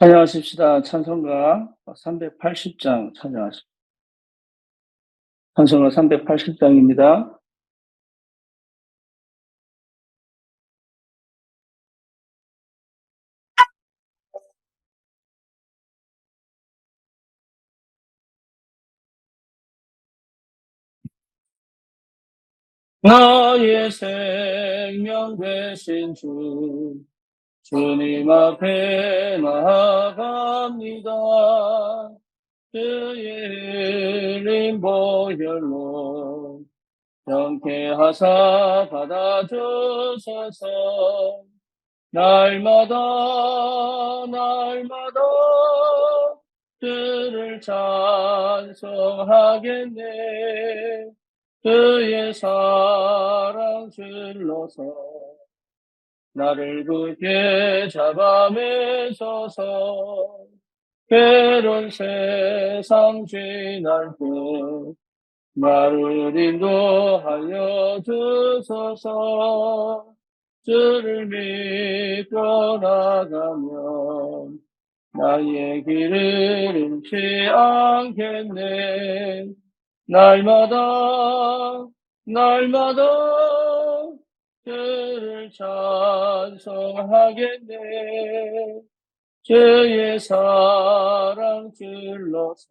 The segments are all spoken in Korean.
찬양하십시다. 찬송가 380장 찬양하십시다. 찬송가 380장입니다. 나의 생명 되신 주님 앞에 나아갑니다. 주의 흘린 보혈로 정케하사 받아주소서. 날마다 주를 찬송하겠네. 그의 사랑 줄로서 나를 굳게 잡아매소서. 괴로운 세상 지날 때 나를 인도하여 주소서. 주를 믿고 나가면 나의 길을 잃지 않겠네. 날마다 주를 찬송하겠네. 주의 사랑 줄로서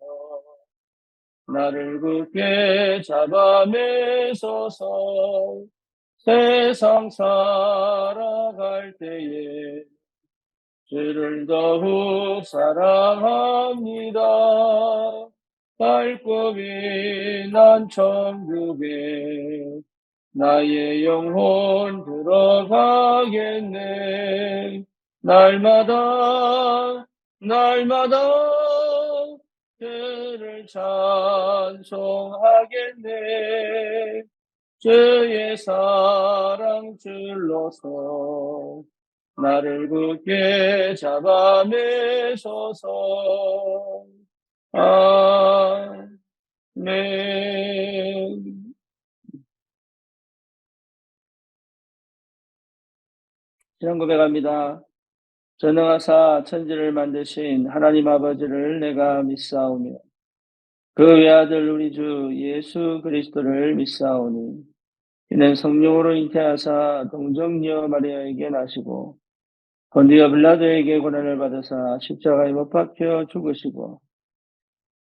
나를 굳게 잡아매소서. 세상 살아갈 때에 주를 더욱 사랑합니다. 발꿈이 난 천국에 나의 영혼 들어가겠네. 날마다 주를 찬송하겠네. 주의 사랑 줄로서 나를 굳게 잡아매소서. 아멘. 이런 고백합니다. 전능하사 천지를 만드신 하나님 아버지를 내가 믿사오며 그 외아들 우리 주 예수 그리스도를 믿사오니 이는 성령으로 잉태하사 동정녀 마리아에게 나시고 본디오 빌라도에게 고난을 받으사 십자가에 못 박혀 죽으시고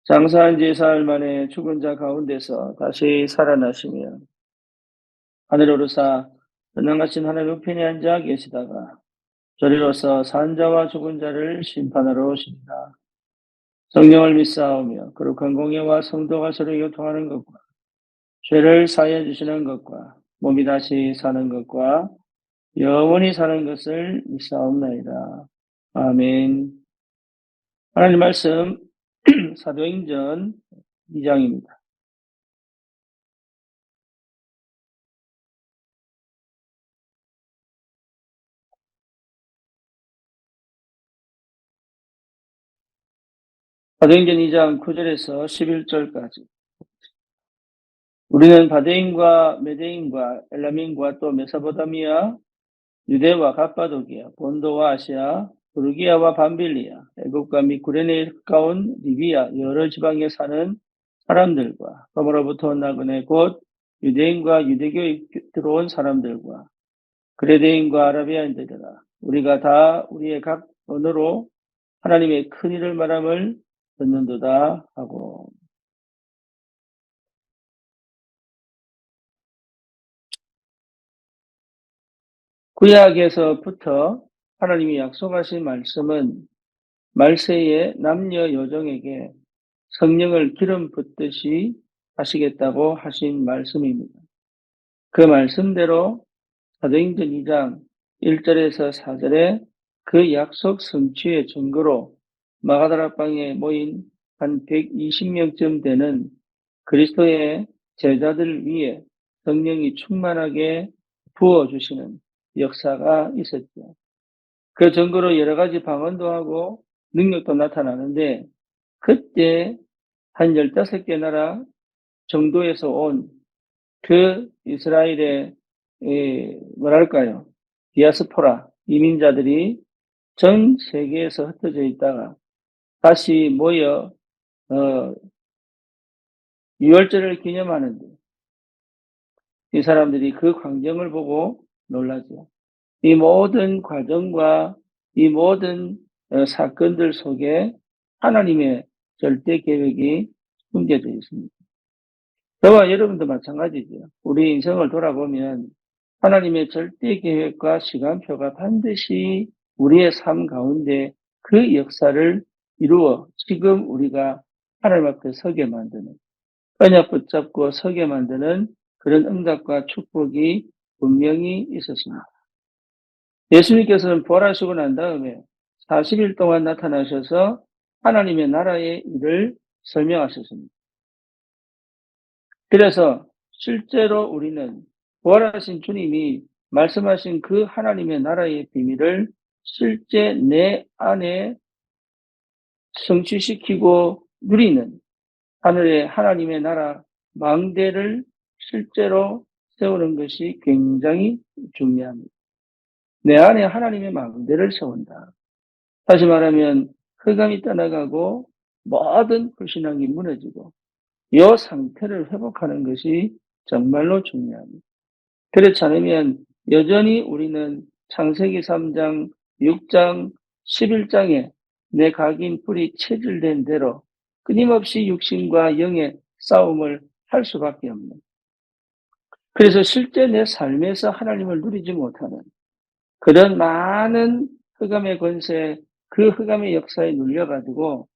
장사한 지 사흘 만에 죽은 자 가운데서 다시 살아나시며 하늘 오르사 전능하신 하늘 우편에 앉아 계시다가 저리로서 산 자와 죽은 자를 심판하러 오십니다. 성령을 믿사오며 거룩한 공예와 성도가 서로 교통하는 것과 죄를 사하여 주시는 것과 몸이 다시 사는 것과 영원히 사는 것을 믿사옵나이다. 아멘. 하나님 말씀 사도행전 2장입니다. 사도행전 2장 9절에서 11절까지 우리는 바데인과 메데인과 엘라민과 또 메소포타미아, 유대와 갑바도기아, 본도와 아시아, 부르기아와 밤빌리아, 애국과 및 구레네에 가까운 리비아 여러 지방에 사는 사람들과 로마로부터 온 나그네 곧 유대인과 유대교에 들어온 사람들과 그레데인과 아라비아인들이라 우리가 다 우리의 각 언어로 하나님의 큰 일을 말함을 듣는도다 하고. 구약에서부터 하나님이 약속하신 말씀은 말세의 남녀 여종에게 성령을 기름 붓듯이 하시겠다고 하신 말씀입니다. 그 말씀대로 사도행전 2장 1절에서 4절에 그 약속 성취의 증거로 마가다락방에 모인 한 120명쯤 되는 그리스도의 제자들 위에 성령이 충만하게 부어주시는 역사가 있었죠. 그 증거로 여러 가지 방언도 하고 능력도 나타나는데 그때 한 15개 나라 정도에서 온 그 이스라엘의 뭐랄까요? 디아스포라 이민자들이 전 세계에서 흩어져 있다가 다시 모여 유월절을 기념하는데 이 사람들이 그 광경을 보고 놀라죠. 이 모든 과정과 이 모든 사건들 속에 하나님의 절대 계획이 숨겨져 있습니다. 저와 여러분도 마찬가지죠. 우리 인생을 돌아보면 하나님의 절대 계획과 시간표가 반드시 우리의 삶 가운데 그 역사를 이루어 지금 우리가 하나님 앞에 서게 만드는, 언약 붙잡고 서게 만드는 그런 응답과 축복이 분명히 있었습니다. 예수님께서는 부활하시고 난 다음에 40일 동안 나타나셔서 하나님의 나라의 일을 설명하셨습니다. 그래서 실제로 우리는 부활하신 주님이 말씀하신 그 하나님의 나라의 비밀을 실제 내 안에 성취시키고 누리는 하늘의 하나님의 나라 망대를 실제로 세우는 것이 굉장히 중요합니다. 내 안에 하나님의 망대를 세운다. 다시 말하면 흑암이 떠나가고 모든 불신앙이 무너지고 이 상태를 회복하는 것이 정말로 중요합니다. 그렇지 않으면 여전히 우리는 창세기 3장, 6장, 11장에 내 각인 뿔이 체질된 대로 끊임없이 육신과 영의 싸움을 할 수밖에 없는, 그래서 실제 내 삶에서 하나님을 누리지 못하는 그런 많은 흑암의 권세, 그 흑암의 역사에 눌려가지고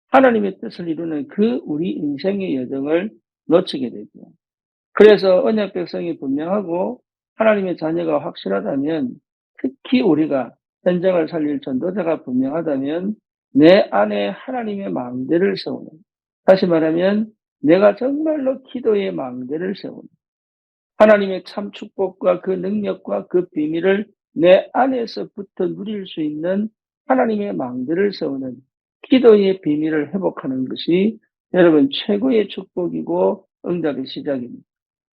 하나님의 뜻을 이루는 그 우리 인생의 여정을 놓치게 되죠. 그래서 언약 백성이 분명하고 하나님의 자녀가 확실하다면, 특히 우리가 현장을 살릴 전도자가 분명하다면 내 안에 하나님의 망대를 세우는, 다시 말하면 내가 정말로 기도의 망대를 세우는, 하나님의 참 축복과 그 능력과 그 비밀을 내 안에서부터 누릴 수 있는 하나님의 망대를 세우는 기도의 비밀을 회복하는 것이 여러분 최고의 축복이고 응답의 시작입니다.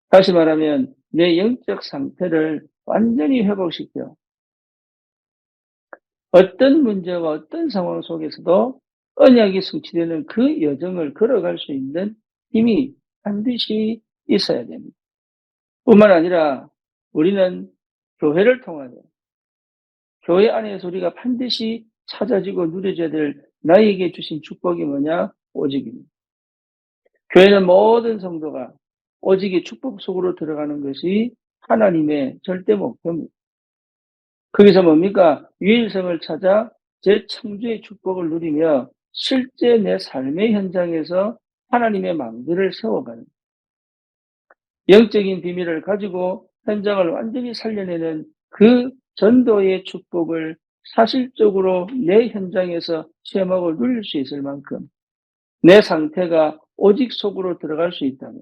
다시 말하면 내 영적 상태를 완전히 회복시켜 어떤 문제와 어떤 상황 속에서도 언약이 성취되는 그 여정을 걸어갈 수 있는 힘이 반드시 있어야 됩니다. 뿐만 아니라 우리는 교회를 통하여 교회 안에서 우리가 반드시 찾아지고 누려져야 될 나에게 주신 축복이 뭐냐? 오직입니다. 교회는 모든 성도가 오직의 축복 속으로 들어가는 것이 하나님의 절대 목표입니다. 거기서 뭡니까? 유일성을 찾아 재창조의 축복을 누리며 실제 내 삶의 현장에서 하나님의 망대를 세워가는, 영적인 비밀을 가지고 현장을 완전히 살려내는 그 전도의 축복을 사실적으로 내 현장에서 체험하고 누릴 수 있을 만큼 내 상태가 오직 속으로 들어갈 수 있다면,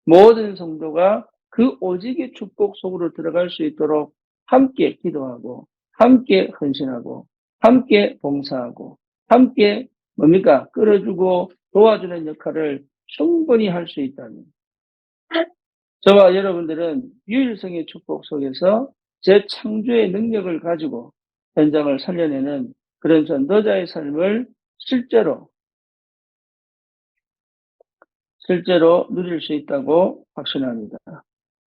모든 성도가 그 오직의 축복 속으로 들어갈 수 있도록 함께 기도하고 함께 헌신하고 함께 봉사하고 함께 뭡니까? 끌어주고 도와주는 역할을 충분히 할 수 있다면 저와 여러분들은 유일성의 축복 속에서 재창조의 능력을 가지고 현장을 살려내는 그런 전도자의 삶을 실제로 누릴 수 있다고 확신합니다.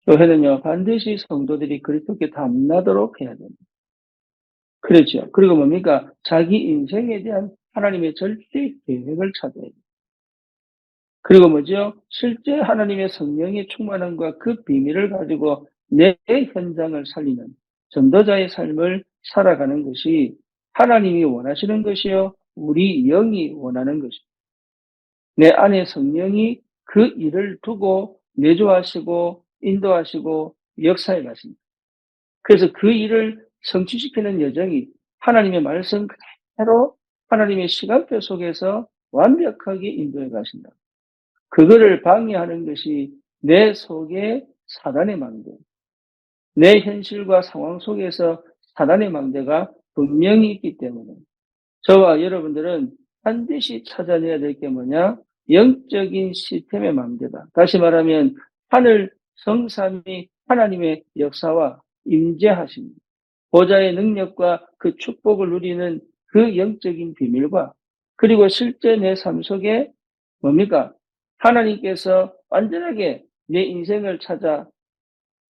교회는요, 반드시 성도들이 그리스도께 담나도록 해야 됩니다. 그렇죠. 그리고 뭡니까? 자기 인생에 대한 하나님의 절대 계획을 찾아야 돼요. 그리고 뭐죠? 실제 하나님의 성령의 충만함과 그 비밀을 가지고 내 현장을 살리는 전도자의 삶을 살아가는 것이 하나님이 원하시는 것이요, 우리 영이 원하는 것입니다. 내 안에 성령이 그 일을 두고 내조하시고 인도하시고 역사해 가십니다. 그래서 그 일을 성취시키는 여정이 하나님의 말씀 그대로 하나님의 시간표 속에서 완벽하게 인도해 가신다. 그거를 방해하는 것이 내 속에 사단의 망대, 내 현실과 상황 속에서 사단의 망대가 분명히 있기 때문에 저와 여러분들은 반드시 찾아내야 될 게 뭐냐? 영적인 시스템의 망대다. 다시 말하면 하늘 성삼위 하나님의 역사와 임재하십니다. 보좌의 능력과 그 축복을 누리는 그 영적인 비밀과 그리고 실제 내 삶 속에 뭡니까? 하나님께서 완전하게 내 인생을 찾아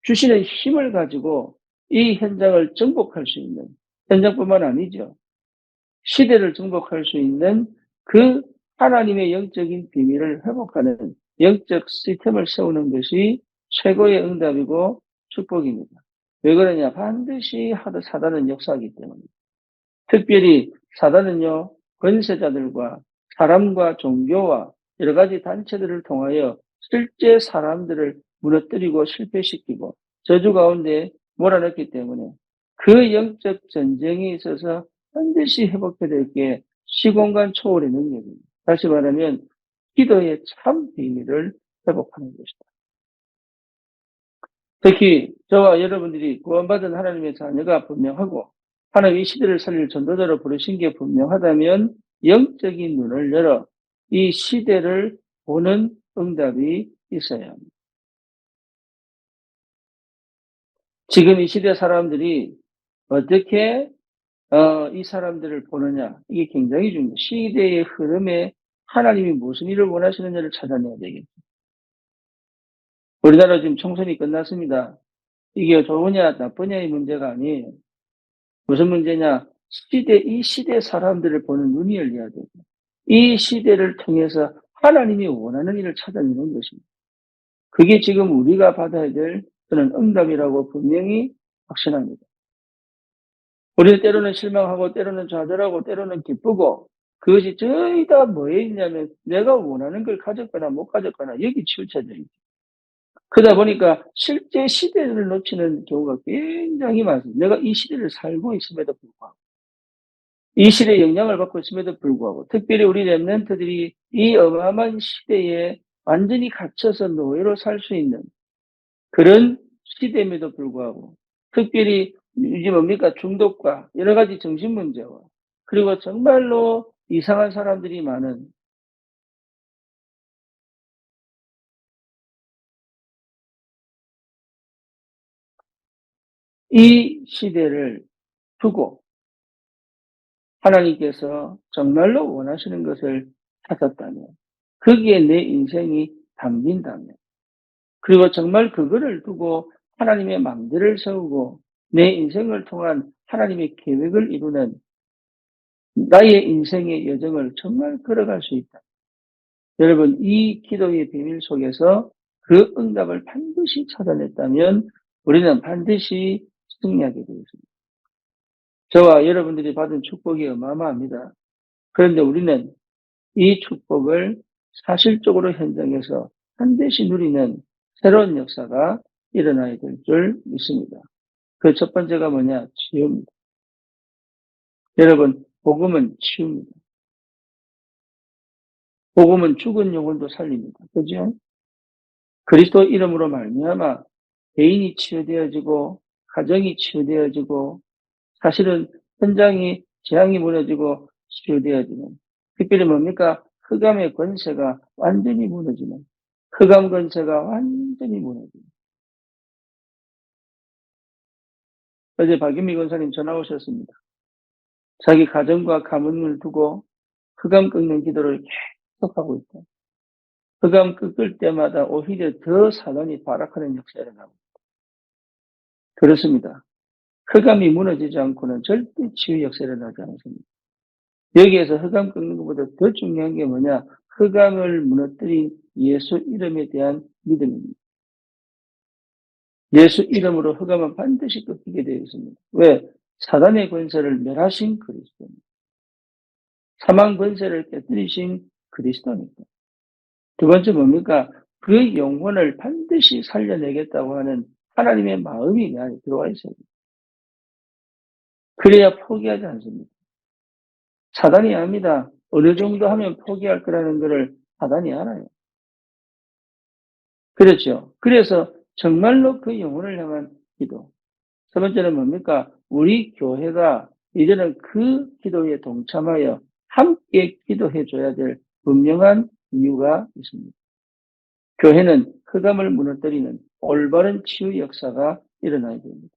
주시는 힘을 가지고 이 현장을 정복할 수 있는 현장뿐만 아니죠. 시대를 정복할 수 있는 그 하나님의 영적인 비밀을 회복하는 영적 시스템을 세우는 것이 최고의 응답이고 축복입니다. 왜 그러냐? 반드시 사단은 역사하기 때문에. 특별히 사단은요, 권세자들과 사람과 종교와 여러 가지 단체들을 통하여 실제 사람들을 무너뜨리고 실패시키고 저주 가운데 몰아넣기 때문에 그 영적 전쟁에 있어서 반드시 회복해야 될 게 시공간 초월의 능력입니다. 다시 말하면 기도의 참 비밀을 회복하는 것이다. 특히 저와 여러분들이 구원받은 하나님의 자녀가 분명하고 하나님 이 시대를 살릴 전도자로 부르신 게 분명하다면 영적인 눈을 열어 이 시대를 보는 응답이 있어야 합니다. 지금 이 시대 사람들이 어떻게 이 사람들을 보느냐 이게 굉장히 중요해요. 시대의 흐름에 하나님이 무슨 일을 원하시느냐를 찾아내야 되겠죠. 우리나라 지금 총선이 끝났습니다. 이게 좋으냐 나쁘냐의 문제가 아니에요. 무슨 문제냐? 이 시대 사람들을 보는 눈이 열려야 되고, 이 시대를 통해서 하나님이 원하는 일을 찾아내는 것입니다. 그게 지금 우리가 받아야 될 그런 응답이라고 분명히 확신합니다. 우리는 때로는 실망하고, 때로는 좌절하고, 때로는 기쁘고, 그것이 저희 다 뭐에 있냐면, 내가 원하는 걸 가졌거나 못 가졌거나, 여기 치우쳐져 있죠. 그러다 보니까 실제 시대를 놓치는 경우가 굉장히 많습니다. 내가 이 시대를 살고 있음에도 불구하고. 이 시대에 영향을 받고 있음에도 불구하고 특별히 우리 렘넌트들이 이 어마어마한 시대에 완전히 갇혀서 노예로 살 수 있는 그런 시대임에도 불구하고 특별히 이게 뭡니까? 중독과 여러 가지 정신 문제와 그리고 정말로 이상한 사람들이 많은 이 시대를 두고 하나님께서 정말로 원하시는 것을 찾았다면 거기에 내 인생이 담긴다면 그리고 정말 그거를 두고 하나님의 맘대를 세우고 내 인생을 통한 하나님의 계획을 이루는 나의 인생의 여정을 정말 걸어갈 수 있다. 여러분, 이 기도의 비밀 속에서 그 응답을 반드시 찾아냈다면 우리는 반드시 승리하게 되겠습니다. 저와 여러분들이 받은 축복이 어마어마합니다. 그런데 우리는 이 축복을 사실적으로 현장에서 반드시 누리는 새로운 역사가 일어나야 될 줄 믿습니다. 그 첫 번째가 뭐냐? 치유입니다. 여러분, 복음은 치유입니다. 복음은 죽은 영혼도 살립니다. 그죠? 그리스도 이름으로 말미암아 개인이 치유되어지고 가정이 치유되어지고 사실은 현장이 재앙이 무너지고 치유되어지는 특별히 뭡니까? 흑암의 권세가 완전히 무너지는 흑암 권세가 완전히 무너지는 어제 박윤미 권사님 전화 오셨습니다. 자기 가정과 가문을 두고 흑암 꺾는 기도를 계속하고 있다. 흑암 꺾을 때마다 오히려 더 사단이 발악하는 역사가 일어나고 그렇습니다. 흑암이 무너지지 않고는 절대 치유 역사가 일어나지 않습니다. 여기에서 흑암 꺾는 것보다 더 중요한 게 뭐냐? 흑암을 무너뜨린 예수 이름에 대한 믿음입니다. 예수 이름으로 흑암은 반드시 꺾이게 되어 있습니다. 왜? 사단의 권세를 멸하신 그리스도입니다. 사망 권세를 깨뜨리신 그리스도입니다. 두 번째 뭡니까? 그 영혼을 반드시 살려내겠다고 하는 하나님의 마음이 내 안에 들어와 있어야 돼요. 그래야 포기하지 않습니다. 사단이 압니다. 어느 정도 하면 포기할 거라는 것을 사단이 알아요. 그렇죠. 그래서 정말로 그 영혼을 향한 기도. 세 번째는 뭡니까? 우리 교회가 이제는 그 기도에 동참하여 함께 기도해 줘야 될 분명한 이유가 있습니다. 교회는 흑암을 무너뜨리는 올바른 치유 역사가 일어나야 됩니다.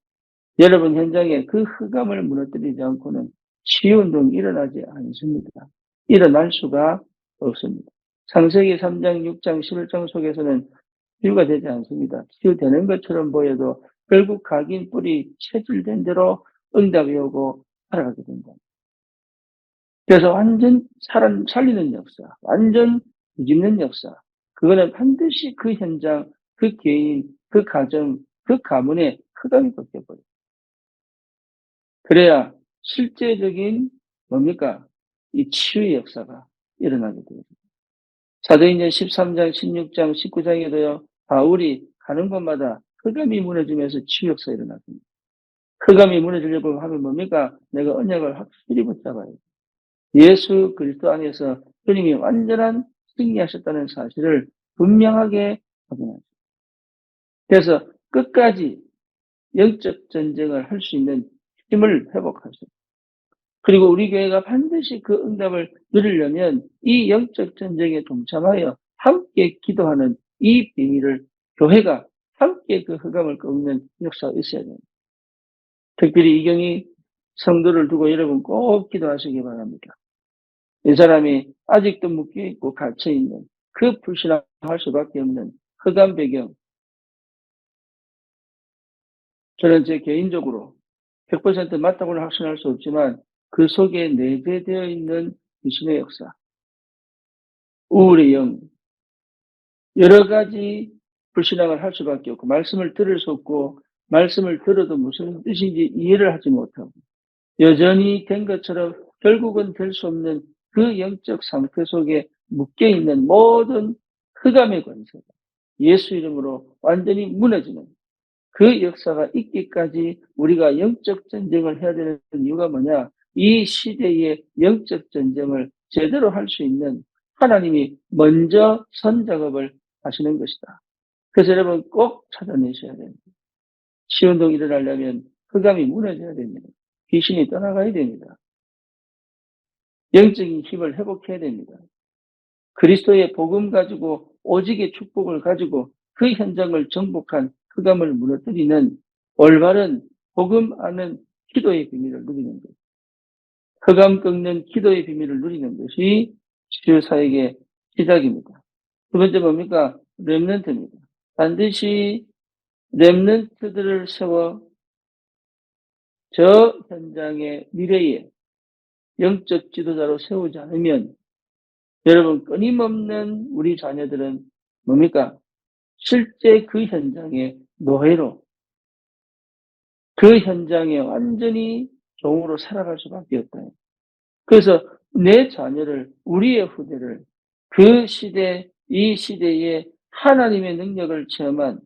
여러분 현장에 그 흑암을 무너뜨리지 않고는 치유운동이 일어나지 않습니다. 일어날 수가 없습니다. 창세기 3장, 6장, 11장 속에서는 치유가 되지 않습니다. 치유되는 것처럼 보여도 결국 각인 뿌리 체질된 대로 응답이 오고 살아가게 된다. 그래서 완전 사람 살리는 역사, 완전 뒤집는 역사, 그거는 반드시 그 현장, 그 개인, 그 가정, 그 가문에 흑암이 벗겨버려요. 그래야 실제적인 뭡니까? 이 치유의 역사가 일어나게 돼요. 사도행전 13장, 16장, 19장에도요, 바울이 가는 곳마다 흑암이 무너지면서 치유 역사가 일어났습니다. 흑암이 무너지려고 하면 뭡니까? 내가 언약을 확실히 붙잡아야 돼. 예수 그리스도 안에서 주님이 완전한 승리하셨다는 사실을 분명하게 확인하죠. 그래서 끝까지 영적 전쟁을 할 수 있는 힘을 회복하죠. 그리고 우리 교회가 반드시 그 응답을 누리려면 이 영적 전쟁에 동참하여 함께 기도하는 이 비밀을 교회가 함께 그 흑암을 꺾는 역사가 있어야 됩니다. 특별히 이경희 성도를 두고 여러분 꼭 기도하시기 바랍니다. 이 사람이 아직도 묶여있고 갇혀있는 그 불신앙할 수밖에 없는 흑암 배경, 저는 제 개인적으로 100% 맞다고는 확신할 수 없지만 그 속에 내재되어 있는 귀신의 역사, 우울의 영, 여러 가지 불신앙을 할 수밖에 없고 말씀을 들을 수 없고 말씀을 들어도 무슨 뜻인지 이해를 하지 못하고 여전히 된 것처럼 결국은 될 수 없는 그 영적 상태 속에 묶여있는 모든 흑암의 권세가 예수 이름으로 완전히 무너지는 그 역사가 있기까지 우리가 영적 전쟁을 해야 되는 이유가 뭐냐? 이 시대의 영적 전쟁을 제대로 할 수 있는 하나님이 먼저 선 작업을 하시는 것이다. 그래서 여러분 꼭 찾아내셔야 됩니다. 치유운동이 일어나려면 흑암이 무너져야 됩니다. 귀신이 떠나가야 됩니다. 영적인 힘을 회복해야 됩니다. 그리스도의 복음 가지고 오직의 축복을 가지고 그 현장을 정복한 흑암을 무너뜨리는 올바른 복음 아는 기도의 비밀을 누리는 것. 흑암 꺾는 기도의 비밀을 누리는 것이 치유사역의 시작입니다. 두 번째 뭡니까? 렘넌트입니다. 반드시 렘넌트들을 세워 저 현장의 미래에 영적 지도자로 세우지 않으면 여러분 끊임없는 우리 자녀들은 뭡니까? 실제 그 현장의 노예로 그 현장에 완전히 종으로 살아갈 수밖에 없다. 그래서 내 자녀를 우리의 후대를 그 시대 이 시대에 하나님의 능력을 체험한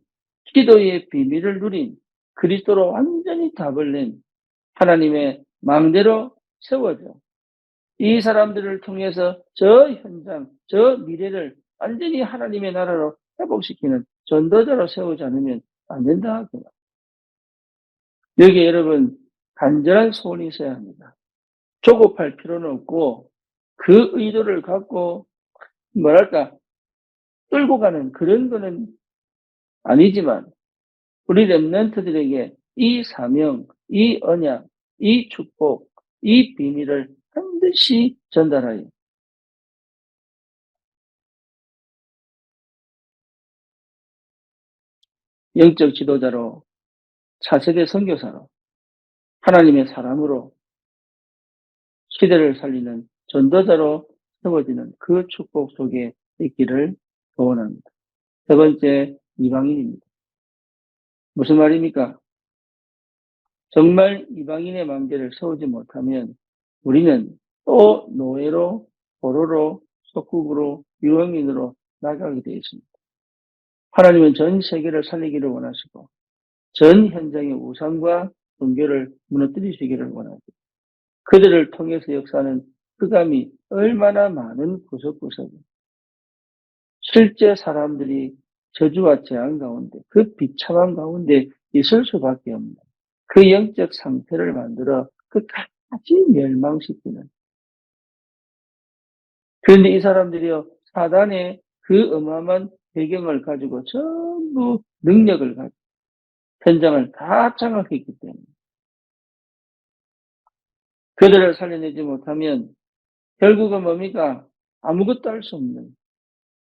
기도의 비밀을 누린 그리스도로 완전히 답을 낸 하나님의 마음대로 세워져 이 사람들을 통해서 저 현장, 저 미래를 완전히 하나님의 나라로 회복시키는 전도자로 세우지 않으면 안 된다. 여기에 여러분 간절한 소원이 있어야 합니다. 조급할 필요는 없고 그 의도를 갖고 뭐랄까 끌고 가는 그런 거는 아니지만 우리 렘넌트들에게 이 사명, 이 언약, 이 축복, 이 비밀을 반드시 전달하여 영적 지도자로 차세대 선교사로 하나님의 사람으로 시대를 살리는 전도자로 세워지는 그 축복 속에 있기를 소원합니다. 세 번째, 이방인입니다. 무슨 말입니까? 정말 이방인의 망대를 세우지 못하면 우리는 또 노예로, 포로로, 속국으로, 유흥인으로 나가게 되어 있습니다. 하나님은 전 세계를 살리기를 원하시고 전 현장의 우상과 종교를 무너뜨리시기를 원하고 그들을 통해서 역사하는 흑암이 얼마나 많은 구석구석에 실제 사람들이 저주와 재앙 가운데 그 비참한 가운데 있을 수밖에 없는 그 영적 상태를 만들어 끝까지 멸망시키는 그런데 이 사람들이요 사단의 그 어마어마한 배경을 가지고 전부 능력을 가지고 현장을 다 장악했기 때문에 그들을 살려내지 못하면 결국은 뭡니까? 아무것도 할 수 없는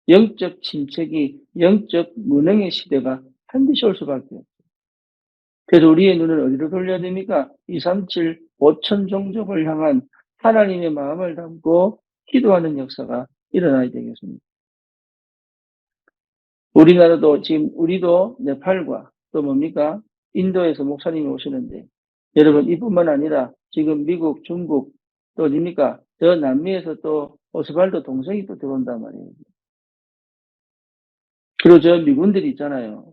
영적 침체기, 영적 무능의 시대가 반드시 올 수밖에 없어요. 그래서 우리의 눈을 어디로 돌려야 됩니까? 237, 5천 종족을 향한 하나님의 마음을 담고 기도하는 역사가 일어나야 되겠습니다. 우리나라도 지금 우리도 네팔과 또 뭡니까? 인도에서 목사님이 오시는데 여러분 이뿐만 아니라 지금 미국, 중국 또 어디입니까? 저 남미에서 또 오스발도 동생이 또 들어온단 말이에요. 그리고 저 미군들이 있잖아요.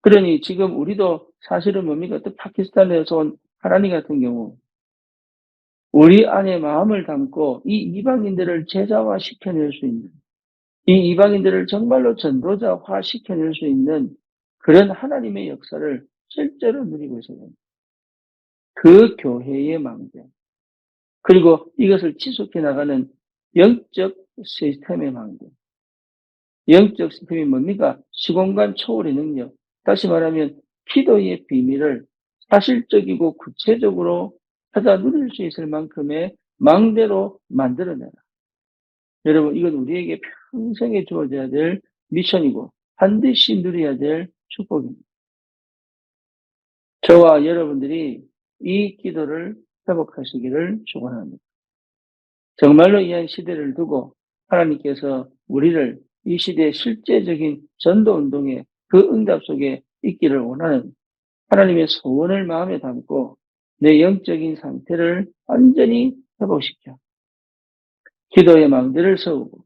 그러니 지금 우리도 사실은 뭡니까? 또 파키스탄에서 온 하나님 같은 경우 우리 안에 마음을 담고 이 이방인들을 제자화 시켜낼 수 있는 이 이방인들을 정말로 전도자화 시켜낼 수 있는 그런 하나님의 역사를 실제로 누리고 있어요. 그 교회의 망대 그리고 이것을 지속해 나가는 영적 시스템의 망대 영적 시스템이 뭡니까? 시공간 초월의 능력 다시 말하면 기도의 비밀을 사실적이고 구체적으로 찾아 누릴 수 있을 만큼의 망대로 만들어내라. 여러분 이건 우리에게 평생에 주어져야 될 미션이고 반드시 누려야 될 축복입니다. 저와 여러분들이 이 기도를 회복하시기를 축원합니다. 정말로 이 시대를 두고 하나님께서 우리를 이 시대의 실제적인 전도운동의 그 응답 속에 있기를 원하는 하나님의 소원을 마음에 담고 내 영적인 상태를 완전히 회복시켜 기도의 망대를 세우고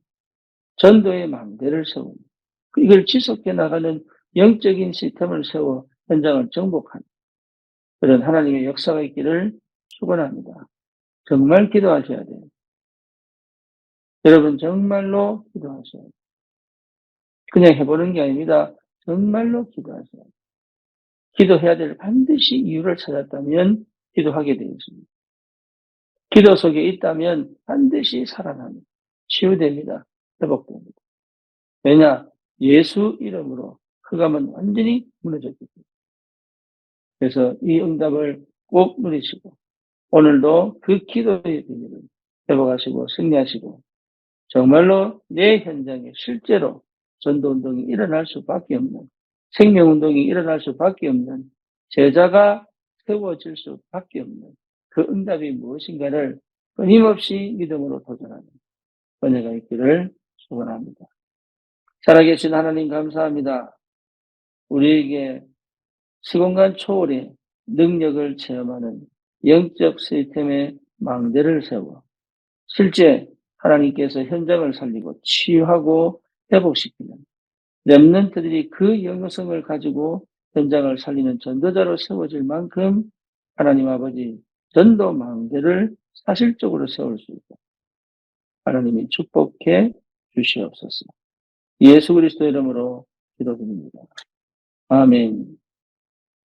전도의 망대를 세우고 이걸 지속해 나가는 영적인 시스템을 세워 현장을 정복하는 그런 하나님의 역사가 있기를 축원합니다. 정말 기도하셔야 돼요. 여러분 정말로 기도하셔야 돼요. 그냥 해보는 게 아닙니다. 정말로 기도하셔야 돼요. 기도해야 될 반드시 이유를 찾았다면 기도하게 되어 있습니다. 기도 속에 있다면 반드시 살아납니다. 치유됩니다. 회복됩니다. 왜냐? 예수 이름으로 흑암은 완전히 무너졌기 때문에. 그래서 이 응답을 꼭 누리시고 오늘도 그 기도의 비밀을 회복하시고 승리하시고 정말로 내 현장에 실제로 전도운동이 일어날 수밖에 없는 생명운동이 일어날 수밖에 없는 제자가 세워질 수밖에 없는 그 응답이 무엇인가를 끊임없이 믿음으로 도전하는 은혜가 있기를 축원합니다. 살아계신 하나님 감사합니다. 우리에게 시공간 초월의 능력을 체험하는 영적 시스템의 망대를 세워 실제 하나님께서 현장을 살리고 치유하고 회복시키는 렘넌트들이 그 영성을 가지고 현장을 살리는 전도자로 세워질 만큼 하나님 아버지 전도 망대를 사실적으로 세울 수 있고 하나님이 축복해 주시옵소서. 예수 그리스도 이름으로 기도드립니다. 아멘.